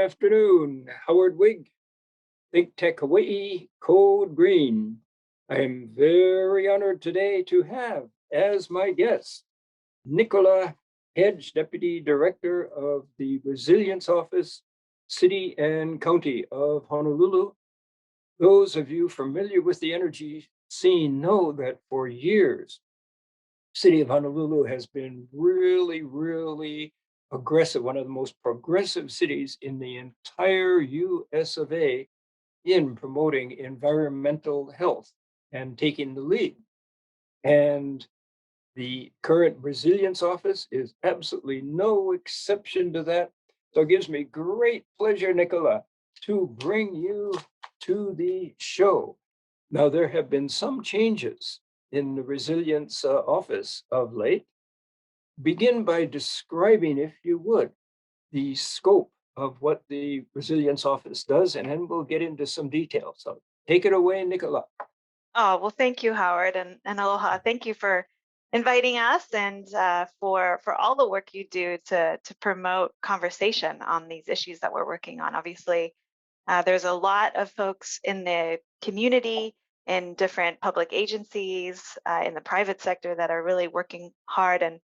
afternoon. Howard Wiig, ThinkTech Hawaii, Code Green. I am very honored today to have as my guest Nicola Hedge, Deputy Director of the Resilience Office, City and County of Honolulu. Those of you familiar with the energy scene know that for years, City of Honolulu has been really aggressive, one of the most progressive cities in the entire US of A in promoting environmental health and taking the lead. And the current Resilience Office is absolutely no exception to that. So it gives me great pleasure, Nicola, to bring you to the show. Now, there have been some changes in the Resilience Office of late. Begin by describing, if you would, the scope of what the Resilience Office does, and then we'll get into some details. So take it away, Nicola. Oh, well, thank you, Howard, and aloha. Thank you for inviting us and for all the work you do to promote conversation on these issues that we're working on. Obviously, there's a lot of folks in the community, in different public agencies, in the private sector that are really working hard and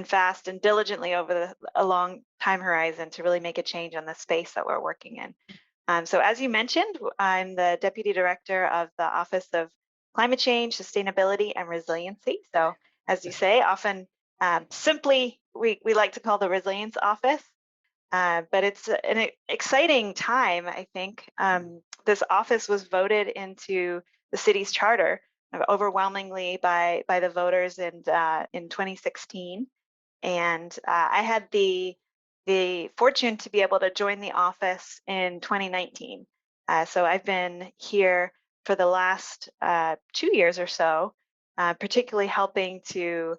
fast and diligently over a long time horizon to really make a change on the space that we're working in. So as you mentioned, I'm the Deputy Director of the Office of Climate Change, Sustainability, and Resiliency. So as you say, often simply we like to call the Resilience Office, but it's an exciting time, I think. This office was voted into the city's charter overwhelmingly by the voters in 2016. And I had the fortune to be able to join the office in 2019. So I've been here for the last 2 years or so, particularly helping to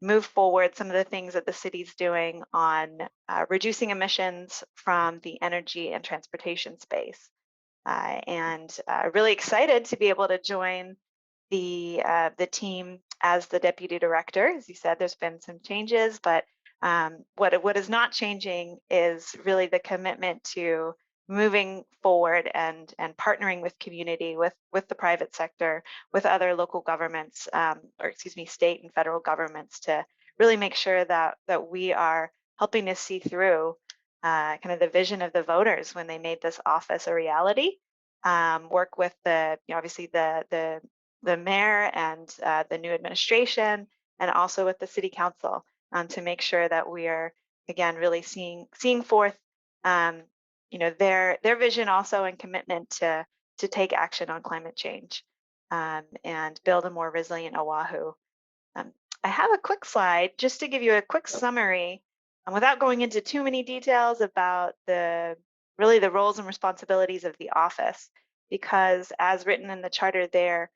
move forward some of the things that the city's doing on reducing emissions from the energy and transportation space. And really excited to be able to join the team as the deputy director. As you said, there's been some changes, but what is not changing is really the commitment to moving forward and partnering with community, with the private sector, with other local governments, or excuse me, state and federal governments, to really make sure that we are helping to see through kind of the vision of the voters when they made this office a reality. Work with obviously the mayor and the new administration, and also with the city council, to make sure that we are again really seeing forth their vision also, and commitment to take action on climate change, and build a more resilient Oahu. Um, I have a quick slide just to give you a quick summary, and without going into too many details about the roles and responsibilities of the office, because as written in the charter there,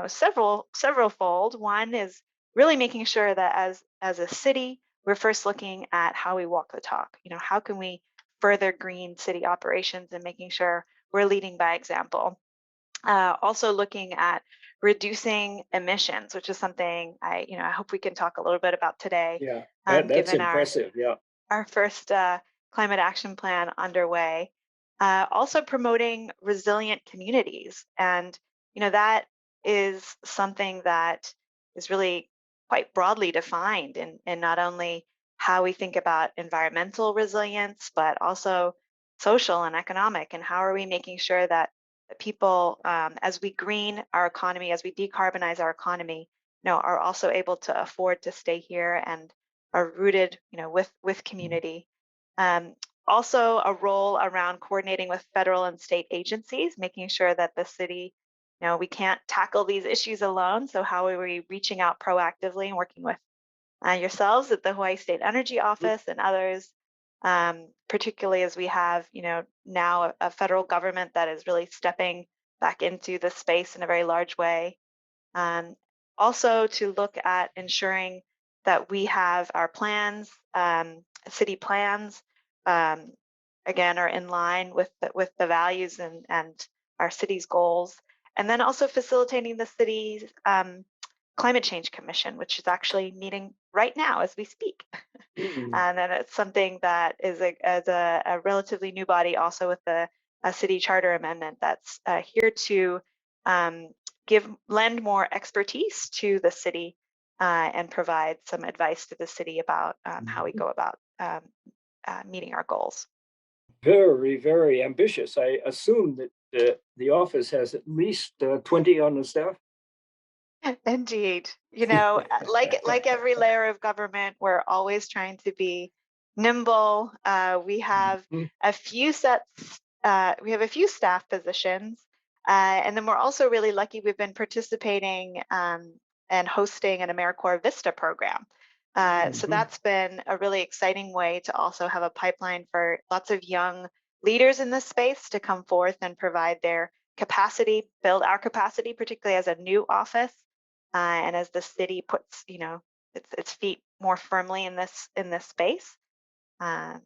several fold. One is really making sure that as a city, we're first looking at how we walk the talk. How can we further green city operations, and making sure we're leading by example. Also looking at reducing emissions, which is something I hope we can talk a little bit about today. Yeah, that's Given impressive. Yeah. our first climate action plan underway. Also promoting resilient communities, and that is something that is really quite broadly defined in not only how we think about environmental resilience, but also social and economic, and how are we making sure that people, as we green our economy, as we decarbonize our economy, are also able to afford to stay here and are rooted, with community. Um, Also a role around coordinating with federal and state agencies, making sure that the city, we can't tackle these issues alone. So how are we reaching out proactively and working with yourselves at the Hawaii State Energy Office and others, particularly as we have, now a federal government that is really stepping back into the space in a very large way. Um, Also to look at ensuring that we have our plans, city plans, um, again, are in line with the values and our city's goals. And then also facilitating the city's climate change commission, which is actually meeting right now as we speak. Mm. And then it's something that is as a relatively new body, also with a city charter amendment that's here to um, lend more expertise to the city and provide some advice to the city about how we go about meeting our goals. Very, very ambitious. I assume that the office has at least 20 on the staff. Indeed. Like every layer of government, we're always trying to be nimble. Mhm. We have a few staff positions, and then we're also really lucky. We've been participating and hosting an AmeriCorps Vista program. So Mhm. that's been a really exciting way to also have a pipeline for lots of young leaders in this space to come forth and provide their capacity, build our capacity, particularly as a new office and as the city puts, its feet more firmly in this space. Yeah,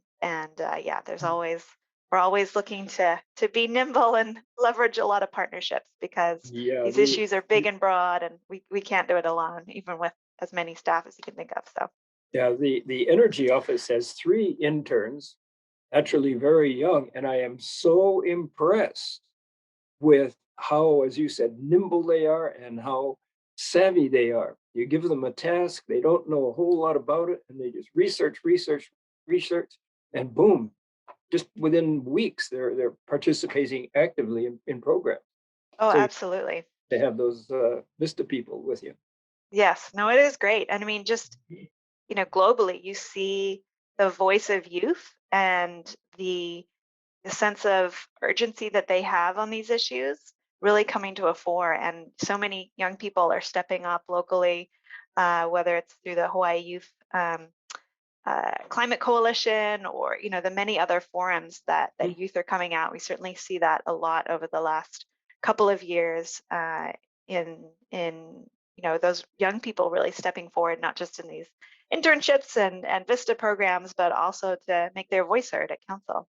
we're always looking to be nimble and leverage a lot of partnerships because Yeah, these issues are big and broad, and we can't do it alone, even with as many staff as you can think of. So the energy office has 3 interns, naturally very young, and I am so impressed with how, as you said, nimble they are and how savvy they are. You give them a task, they don't know a whole lot about it, and they just research, research, research, and boom, just within weeks, they're participating actively in programs. oh, So absolutely. to have those Vista people with you. Yes, no, it is great. And I mean, just globally, you see the voice of youth and the sense of urgency that they have on these issues really coming to a fore. And so many young people are stepping up locally, whether it's through the Hawaii Youth Climate Coalition or the many other forums that youth are coming out. We certainly see that a lot over the last couple of years in those young people really stepping forward, not just in these internships and Vista programs, but also to make their voice heard at council.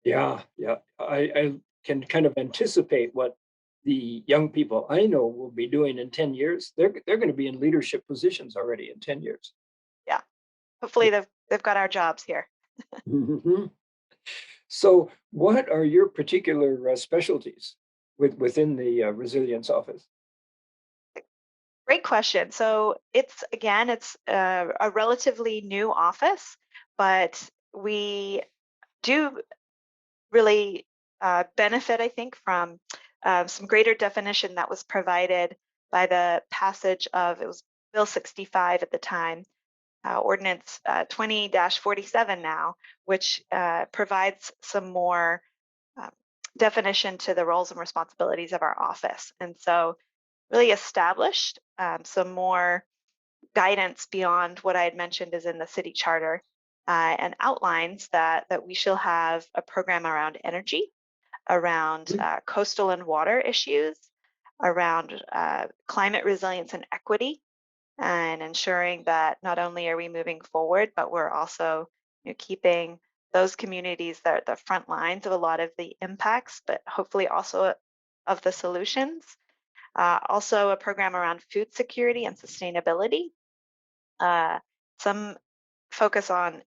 Yeah, yeah. I can kind of anticipate what the young people I know will be doing in 10 years. They're going to be in leadership positions already in 10 years. Yeah. Hopefully they've got our jobs here. Mhm. So, what are your particular specialties within the resilience office? Great question. So it's a relatively new office, but we do really benefit, I think, from some greater definition that was provided by the passage of, it was Bill 65 at the time, Ordinance 20-47 now, which provides some more um, definition to the roles and responsibilities of our office. And so really established some more guidance beyond what I had mentioned is in the city charter and outlines that we shall have a program around energy, around coastal and water issues, around climate resilience and equity, and ensuring that not only are we moving forward, but we're also keeping those communities that are at the front lines of a lot of the impacts, but hopefully also of the solutions. Also a program around food security and sustainability. Some focus on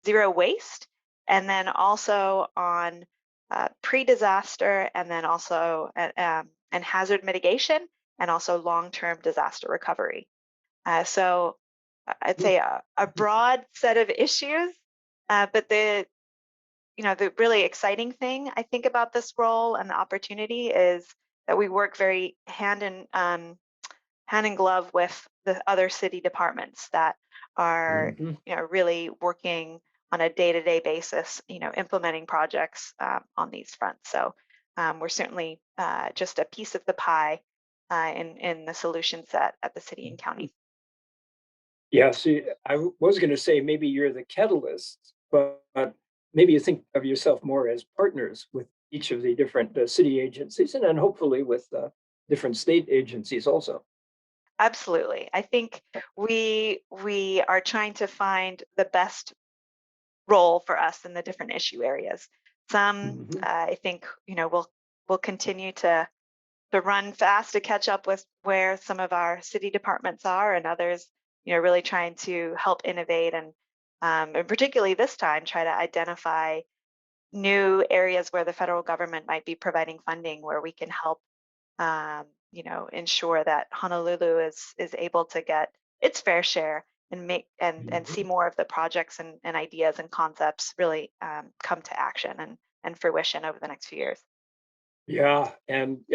zero waste, and then also on pre-disaster, and then also and hazard mitigation, and also long-term disaster recovery. So I'd say a broad set of issues, but the really exciting thing I think about this role and the opportunity is that we work very hand in glove with the other city departments that are Mhm. really working on a day-to-day basis, implementing projects on these fronts. So we're certainly just a piece of the pie in the solution set at the city and county. Yeah, see, was going to say maybe you're the catalyst, but maybe you think of yourself more as partners with each of the different city agencies and then hopefully with different state agencies also. Absolutely. I think we are trying to find the best role for us in the different issue areas. Some, Mhm. I think, we'll continue to run fast to catch up with where some of our city departments are, and others really trying to help innovate and particularly this time try to identify new areas where the federal government might be providing funding where we can help ensure that Honolulu is able to get its fair share and make and see Mhm. more of the projects and ideas and concepts really come to action and fruition over the next few years. Yeah, and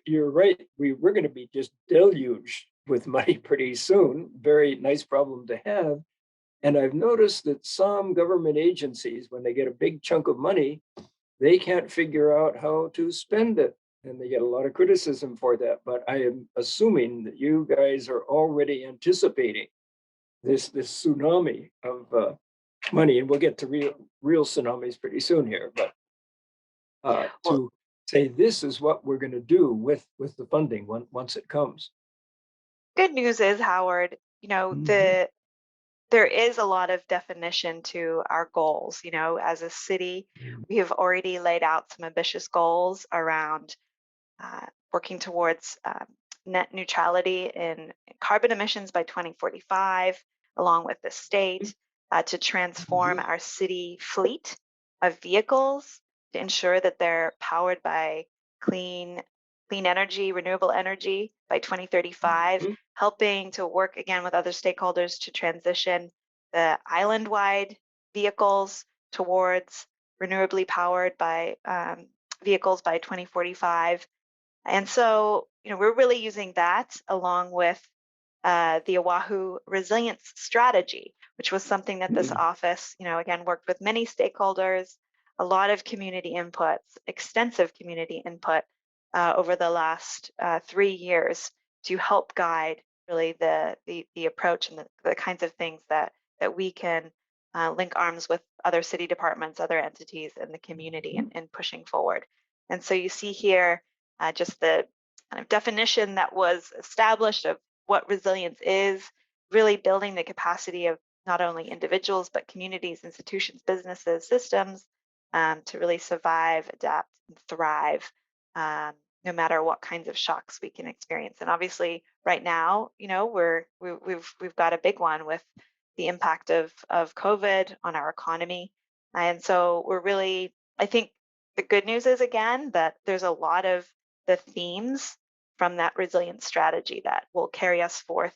you're right. We're going to be just deluged with money pretty soon. Very nice problem to have. And I've noticed that some government agencies, when they get a big chunk of money, they can't figure out how to spend it. And they get a lot of criticism for that. But I am assuming that you guys are already anticipating this tsunami of money, and we'll get to real tsunamis pretty soon here. But Well, to say this is what we're going to do with the funding once it comes. good news is, Howard, Mhm. there is a lot of definition to our goals. As a city, we have already laid out some ambitious goals around working towards net neutrality in carbon emissions by 2045, along with the state, to transform Mhm. our city fleet of vehicles to ensure that they're powered by clean, clean energy, renewable energy by 2035, Mhm. helping to work again with other stakeholders to transition the island-wide vehicles towards renewably powered by vehicles by 2045. And so, we're really using that along with the Oahu resilience strategy, which was something that this Mhm. office, again, worked with many stakeholders, a lot of community inputs, extensive community input over the last 3 years to help guide really the approach and the kinds of things that we can link arms with other city departments, other entities in the community Mhm. and pushing forward. And so you see here just the kind of definition that was established of what resilience is, really building the capacity of not only individuals, but communities, institutions, businesses, systems to really survive, adapt, and thrive. No matter what kinds of shocks we can experience, and obviously, right now, we've got a big one with the impact of COVID on our economy, and so we're really, I think, the good news is again that there's a lot of the themes from that resilience strategy that will carry us forth,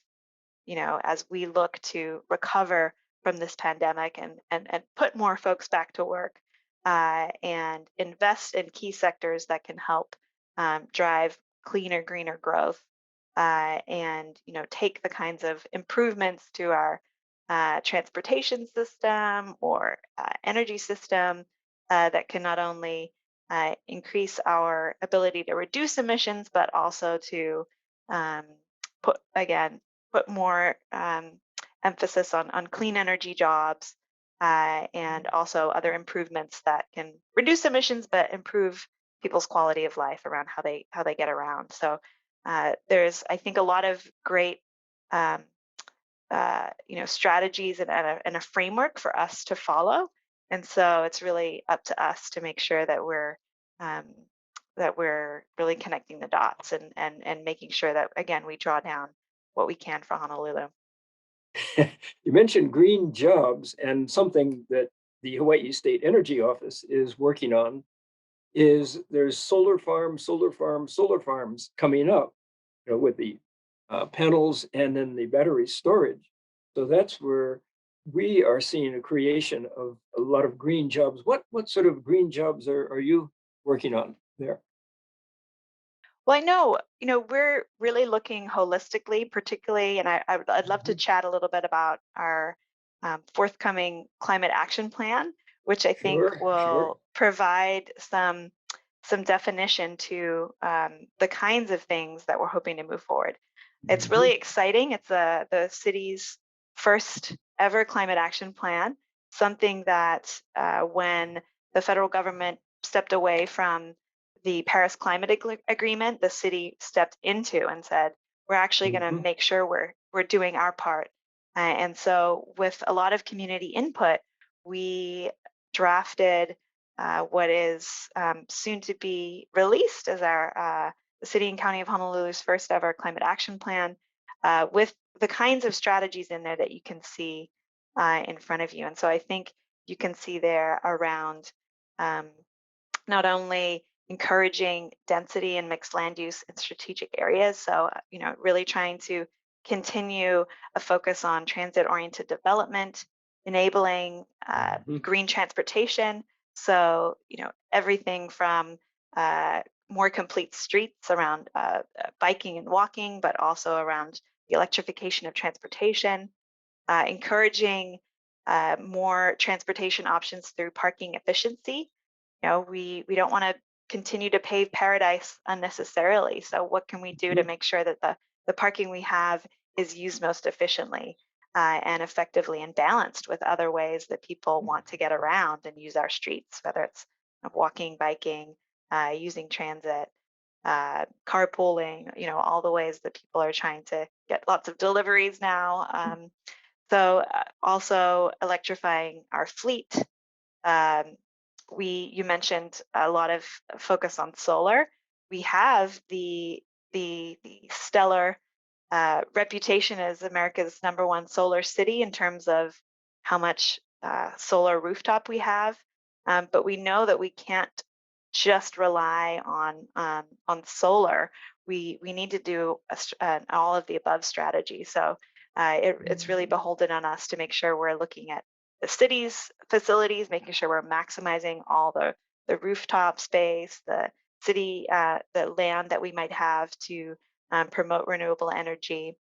as we look to recover from this pandemic and put more folks back to work and invest in key sectors that can help drive cleaner, greener growth and take the kinds of improvements to our transportation system or energy system that can not only increase our ability to reduce emissions, but also to um, put again put more emphasis on clean energy jobs and also other improvements that can reduce emissions but improve people's quality of life around how they get around. So there's, I think, a lot of great um, strategies and a framework for us to follow. And so it's really up to us to make sure um, that we're really connecting the dots and making sure that again we draw down what we can for Honolulu. You mentioned green jobs, and something that the Hawaii State Energy Office is working on is there's solar farms coming up, with the panels and then the battery storage. So that's where we are seeing a creation of a lot of green jobs. What sort of green jobs are you working on there? Well, I know, we're really looking holistically, particularly, and I'd love to Mhm. chat a little bit about our forthcoming climate action plan, which I think Sure, sure. will provide some definition to the kinds of things that we're hoping to move forward. It's really Mhm. exciting. It's the city's first ever climate action plan, something that when the federal government stepped away from the Paris Climate Agreement, the city stepped into and said, "We're actually going to Mhm. make sure we're doing our part." And so, with a lot of community input, we drafted what is soon to be released as our the City and County of Honolulu's first ever climate action plan. with the kinds of strategies in there that you can see in front of you. And so I think you can see there around um, not only encouraging density and mixed land use in strategic areas, so really trying to continue a focus on transit-oriented development, enabling Mhm. green transportation. So everything from more complete streets around biking and walking, but also around the electrification of transportation, encouraging more transportation options through parking efficiency. We don't want to continue to pave paradise unnecessarily. So what can we do to Mhm. make sure that the parking we have is used most efficiently and effectively and balanced with other ways that people want to get around and use our streets, whether it's walking, biking, using transit, carpooling, all the ways that people are trying to get lots of deliveries now. So also electrifying our fleet. Um, you mentioned a lot of focus on solar. We have the stellar reputation as America's #1 solar city in terms of how much solar rooftop we have. But we know that we can't just rely on solar. We need to do an all of the above strategy. So it's really beholden on us to make sure we're looking at the city's facilities, making sure we're maximizing all the rooftop space, the city, the land that we might have to promote renewable energy,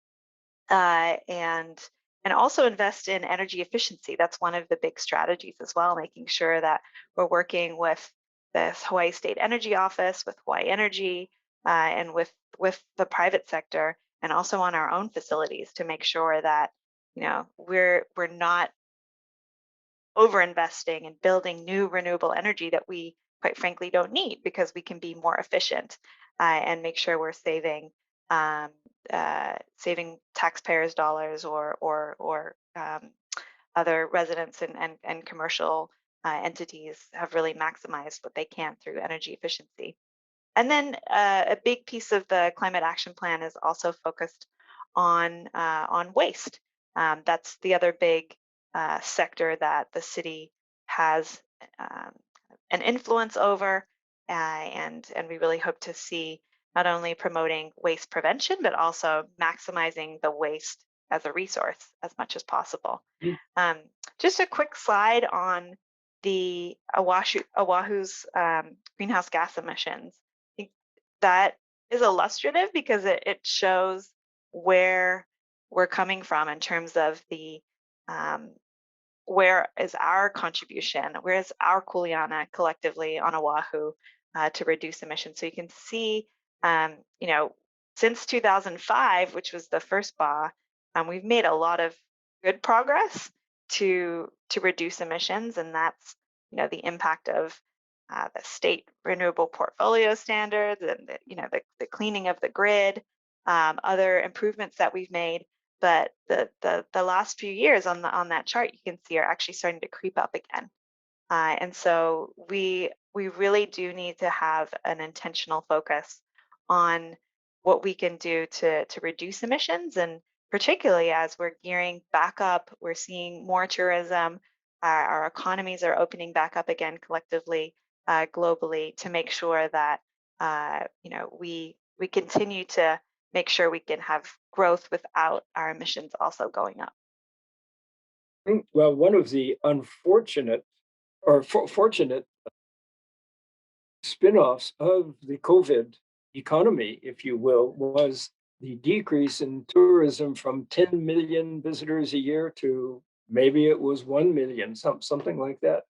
and also invest in energy efficiency. That's one of the big strategies as well, making sure that we're working with the Hawaii State Energy Office, with Hawaii Energy, and with the private sector, and also on our own facilities to make sure that we're not over-investing and building new renewable energy that we quite frankly don't need because we can be more efficient and make sure we're um, saving taxpayers' dollars or other residents and commercial entities have really maximized what they can through energy efficiency. And then a big piece of the climate action plan is also focused on waste. That's the other big sector that the city has um, an influence over, and we really hope to see not only promoting waste prevention but also maximizing the waste as a resource as much as possible. Mhm. Um, just a quick slide on the Oahu's greenhouse gas emissions. I think that is illustrative because it shows where we're coming from in terms of the um, where is our contribution, where is our kuleana collectively on Oahu to reduce emissions. So you can see, um, you know, since 2005, which was the first BA, we've made a lot of good progress to reduce emissions, and that's the impact of the state renewable portfolio standards and the cleaning of the grid, other improvements that we've made. But the last few years on that chart, you can see are actually starting to creep up again. And so we really do need to have an intentional focus on what we can do to reduce emissions, and particularly as we're gearing back up, we're seeing more tourism, our economies are opening back up again collectively, globally, to make sure that we continue to make sure we can have growth without our emissions also going up. Well, one of the unfortunate or fortunate spin-offs of the COVID economy, if you will, was the decrease in tourism from 10 million visitors a year to maybe it was 1 million, something like that.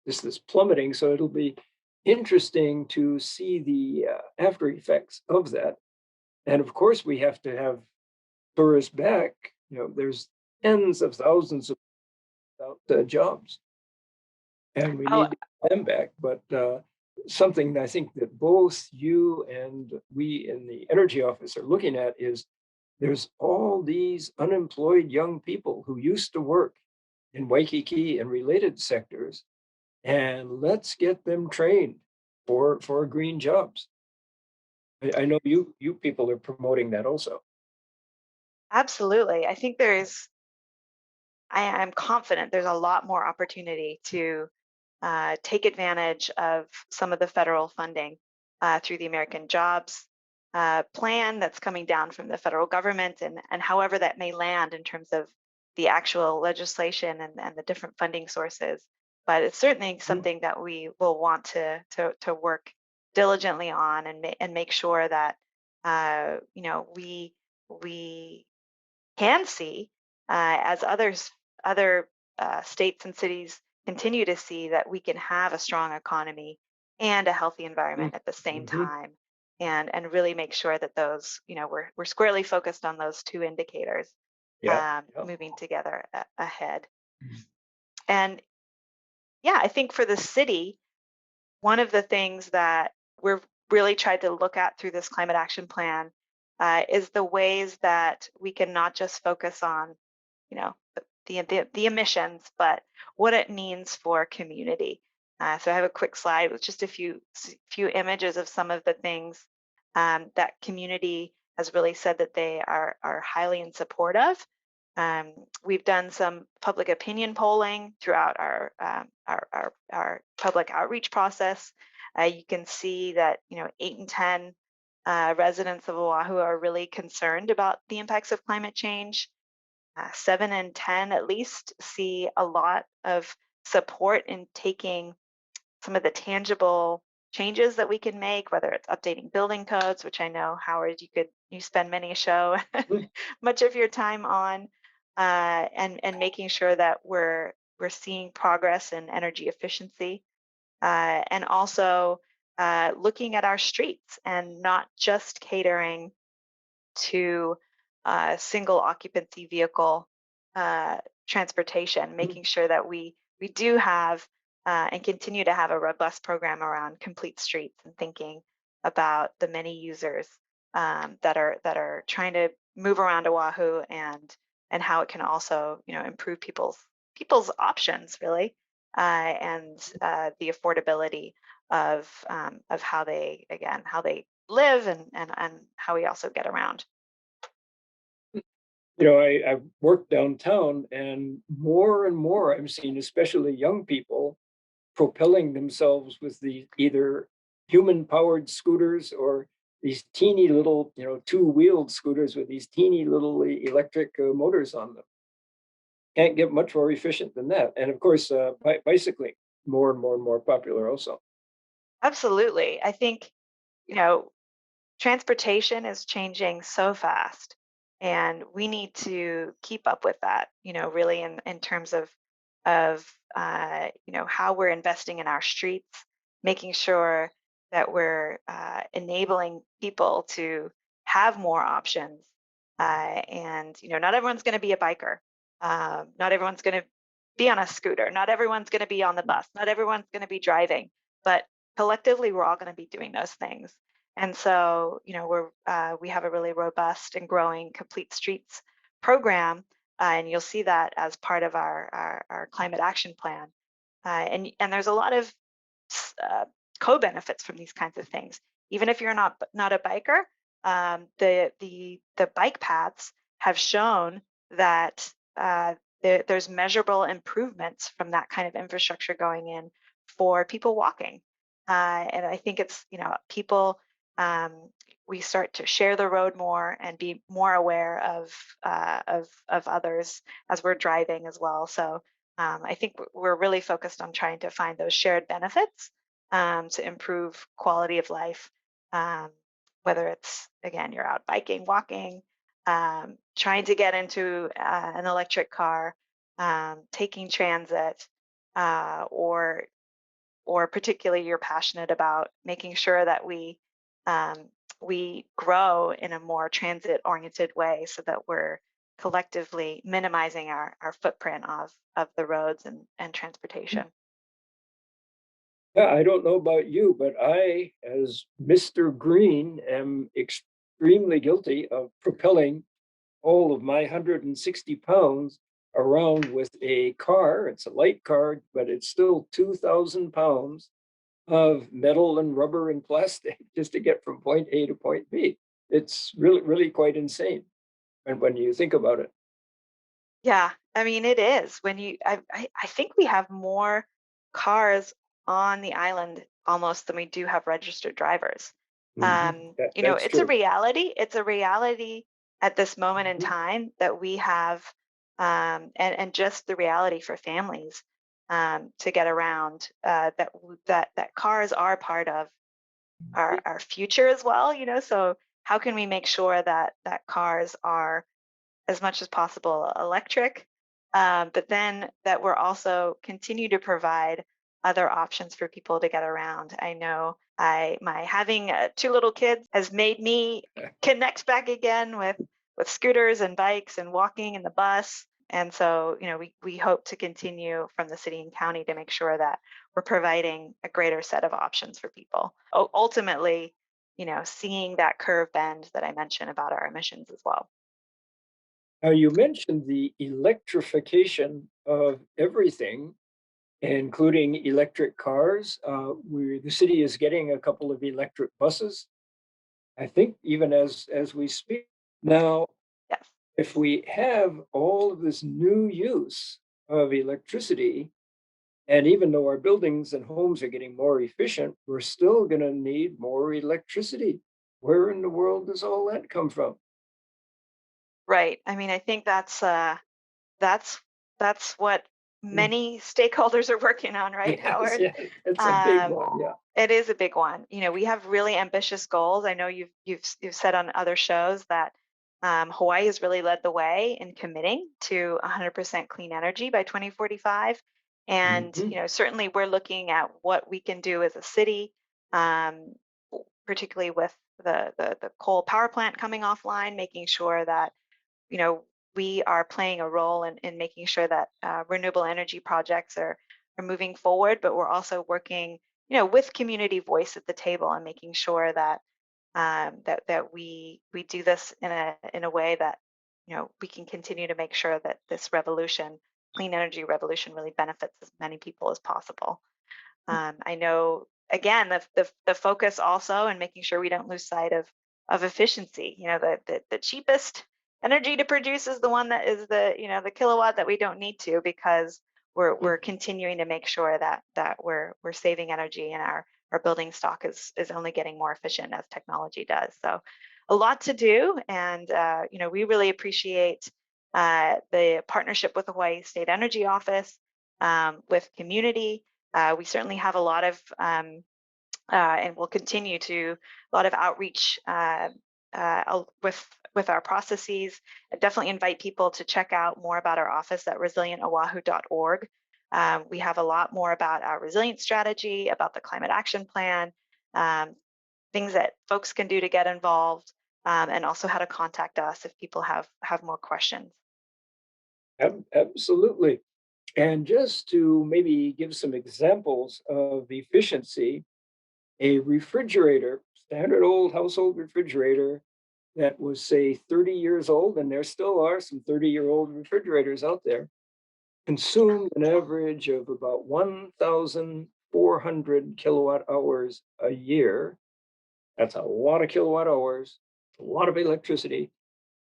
This plummeting. So it'll be interesting to see the after effects of that. And of course, we have to have tourists back. There's tens of thousands of jobs, and we Oh, need to get them back. But something I think that both you and we in the energy office are looking at is there's all these unemployed young people who used to work in Waikiki and related sectors, and let's get them trained for green jobs. I know you people are promoting that also. Absolutely. I think I'm confident there's a lot more opportunity to take advantage of some of the federal funding through the American Jobs Plan that's coming down from the federal government, and however that may land in terms of the actual legislation and the different funding sources. But it's certainly Mhm. something that we will want to work diligently on and make sure that we can see as other states and cities continue to see that we can have a strong economy and a healthy environment at the same Mhm. time, and really make sure that those, we're squarely focused on those two indicators, Yeah, yeah. moving together ahead. And yeah, I think for the city, one of the things that we're really tried to look at through this climate action plan is the ways that we can not just focus on, the emissions, but what it means for community. So I have a quick slide with just a few images of some of the things that community has really said that they are highly in support of. We've done some public opinion polling throughout our public outreach process. You can see that 8 in 10 residents of Oahu are really concerned about the impacts of climate change. 7 in 10 at least see a lot of support in taking some of the tangible changes that we can make, whether it's updating building codes, which I know, Howard, you spend many a show, Mm. much of your time on, and making sure that we're seeing progress in energy efficiency, and also looking at our streets and not just catering to single occupancy vehicle uh, transportation, Mhm. making sure that we do have and continue to have a robust program around complete streets and thinking about the many users that are trying to move around Oahu, and how it can also improve people's options really, and the affordability of how they live, and how we also get around. I've worked downtown, and more I'm seeing, especially young people, propelling themselves with the either human-powered scooters or these teeny little, two-wheeled scooters with these teeny little electric motors on them. Can't get much more efficient than that. And of course, bicycling, more and more and more popular also. Absolutely. I think, you know, transportation is changing so fast, and we need to keep up with that, really in terms of how we're investing in our streets, making sure that we're enabling people to have more options. And not everyone's going to be a biker. Not everyone's going to be on a scooter. Not everyone's going to be on the bus. Not everyone's going to be driving. But collectively, we're all going to be doing those things. And so, we have a really robust and growing Complete Streets program, and you'll see that as part of our climate action plan. And there's a lot of uh, co-benefits from these kinds of things. Even if you're not a biker, the bike paths have shown that there's measurable improvements from that kind of infrastructure going in for people walking. And I think it's, people, um, we start to share the road more and be more aware of others as we're driving as well. So I think we're really focused on trying to find those shared benefits to improve quality of life. Um, Whether it's, again, you're out biking, walking, trying to get into an electric car, taking transit, or particularly you're passionate about making sure that um, we grow in a more transit oriented way so that we're collectively minimizing our footprint of the roads and transportation. Yeah, I don't know about you, but I, as Mr. Green, am extremely guilty of propelling all of my 160 pounds around with a car. It's a light car, but it's still 2,000 pounds of metal and rubber and plastic just to get from point A to point B. It's really, really quite insane. when you think about it. Yeah, I mean, it is. I think we have more cars on the island almost than we do have registered drivers. That's It's a true. reality. It's a reality at this moment in Mhm. time that we have, and just the reality for families to get around, that cars are part of our future as well. So how can we make sure that cars are as much as possible electric, but then that we're also continue to provide other options for people to get around. I know my having two little kids has made me connect back again with scooters and bikes and walking and the bus. And so, we hope to continue from the city and county to make sure that we're providing a greater set of options for people. Ultimately, seeing that curve bend that I mentioned about our emissions as well. Now, you mentioned the electrification of everything, including electric cars. The city is getting a couple of electric buses, I think, even as we speak. Now, Yes. if we have all of this new use of electricity, and even though our buildings and homes are getting more efficient, we're still going to need more electricity. Where in the world does all that come from? Right. I mean, I think that's that's what Mm. many stakeholders are working on, right, Yes, Howard? yeah, it's a big Um, one. Yeah. it is a big one. We have really ambitious goals. I know you've said on other shows that Hawaii has really led the way in committing to 100% clean energy by 2045. And Mhm. certainly we're looking at what we can do as a city, um, particularly with the coal power plant coming offline, making sure that you know, we are playing a role in making sure that renewable energy projects are moving forward, but we're also working, with community voice at the table and making sure that that we do this in a way that we can continue to make sure that this revolution, clean energy revolution, really benefits as many people as possible. I know again the focus also and making sure we don't lose sight of efficiency. The cheapest energy to produce is the one that is the kilowatt that we don't need to because we're continuing to make sure that we're saving energy and our building stock is only getting more efficient as technology does. So a lot to do, and we really appreciate the partnership with the Hawaii State Energy Office, with community. We certainly have a lot of, and we'll continue to, a lot of outreach with our processes. I definitely invite people to check out more about our office at resilientoahu.org. We have a lot more about our resilience strategy, about the climate action plan, um, things that folks can do to get involved, and also how to contact us if people have more questions. Absolutely. And just to maybe give some examples of efficiency, a refrigerator, standard old household refrigerator that was, say, 30 years old, and there still are some 30-year-old refrigerators out there, consumed an average of about 1,400 kilowatt hours a year. That's a lot of kilowatt hours, a lot of electricity.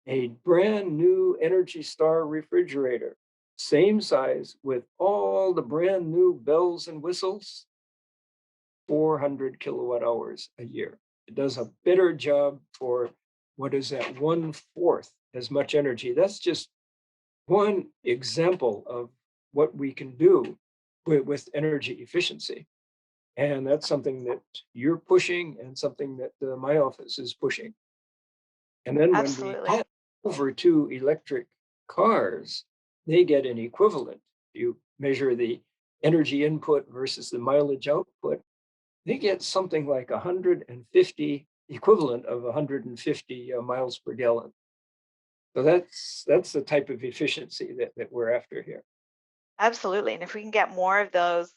A brand new Energy Star refrigerator, same size with all the brand new bells and whistles, 400 kilowatt hours a year. It does a better job for what is that, one fourth as much energy. That's just one example of what we can do with energy efficiency. And that's something that you're pushing and something that my office is pushing. And then when we Absolutely. get over to electric cars, they get an equivalent. You measure the energy input versus the mileage output, they get something like 150 equivalent of 150 miles per gallon. So that's the type of efficiency that we're after here. Absolutely. And if we can get more of those,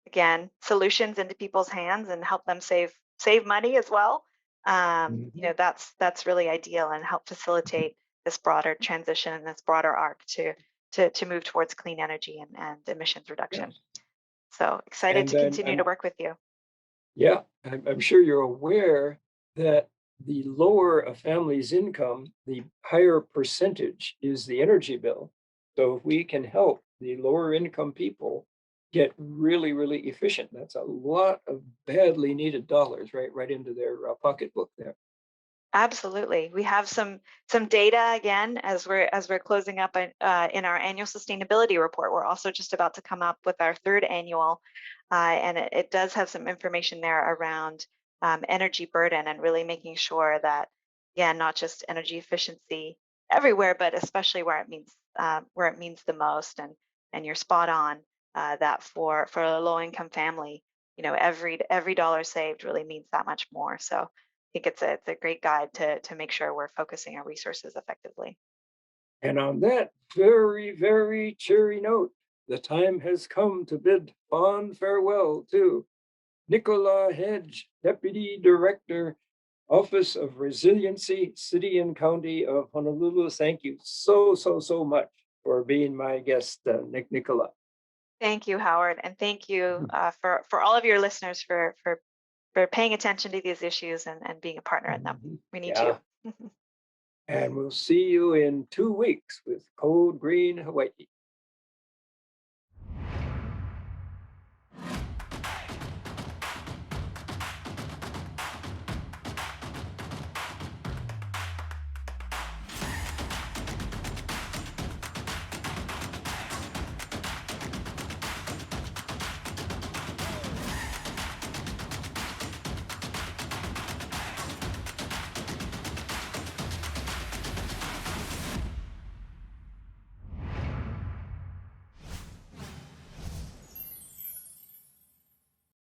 again, solutions into people's hands and help them save money as well, Mhm. that's really ideal and help facilitate this broader transition and this broader arc to move towards clean energy and emissions reduction. Yes. So excited And to then continue to work with you. yeah, I'm sure you're aware that the lower a family's income, the higher percentage is the energy bill. So if we can help the lower income people get really, really efficient, that's a lot of badly needed dollars right into their pocketbook there. Absolutely. We have some data again as we're closing up in our annual sustainability report. We're also just about to come up with our third annual, and it does have some information there around energy burden and really making sure that, again, not just energy efficiency everywhere, but especially where it means the most. And you're spot on that for a low income family, every dollar saved really means that much more. So think it's a great guide to make sure we're focusing our resources effectively. And on that very, very cheery note, the time has come to bid fond farewell to Nicola Hedge, Deputy Director, Office of Resiliency, City and County of Honolulu. Thank you so much for being my guest, Nicola. Thank you, Howard, and thank you for all of your listeners for paying attention to these issues and being a partner in them. We need you. Yeah, and we'll see you in 2 weeks with Code Green Hawaii.